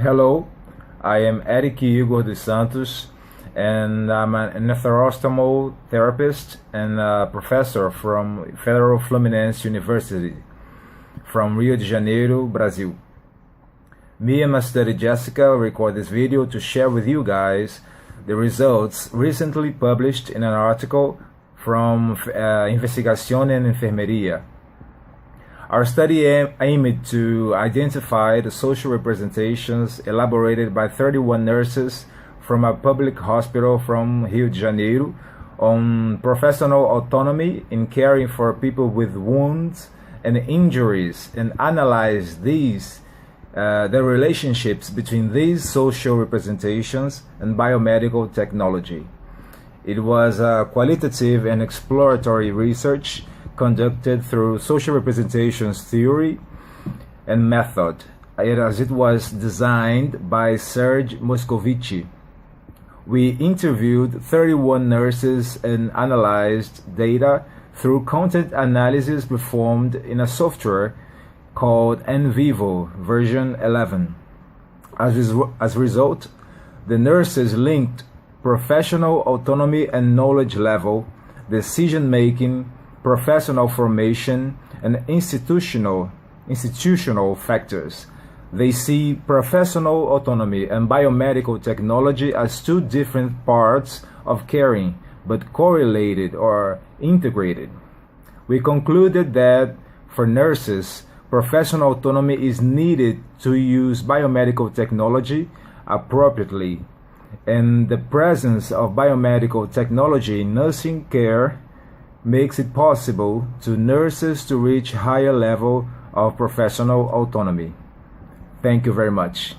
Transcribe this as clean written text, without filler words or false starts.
Hello, I am Eric Igor dos Santos, and I'm an arthrostomal therapist and a professor from Federal Fluminense University from Rio de Janeiro, Brazil. Me and my study Jessica record this video to share with you guys the results recently published in an article from Investigación en Enfermería. Our study aimed to identify the social representations elaborated by 31 nurses from a public hospital from Rio de Janeiro on professional autonomy in caring for people with wounds and injuries, and analyze the relationships between these social representations and biomedical technology. It was a qualitative and exploratory research conducted through social representations theory and method, as it was designed by Serge Moscovici. We interviewed 31 nurses and analyzed data through content analysis performed in a software called NVivo version 11. As a result, the nurses linked professional autonomy and knowledge level, decision-making, professional formation, and institutional factors. They see professional autonomy and biomedical technology as two different parts of caring, but correlated or integrated. We concluded that for nurses, professional autonomy is needed to use biomedical technology appropriately, and the presence of biomedical technology in nursing care makes it possible to nurses to reach higher level of professional autonomy. Thank you very much.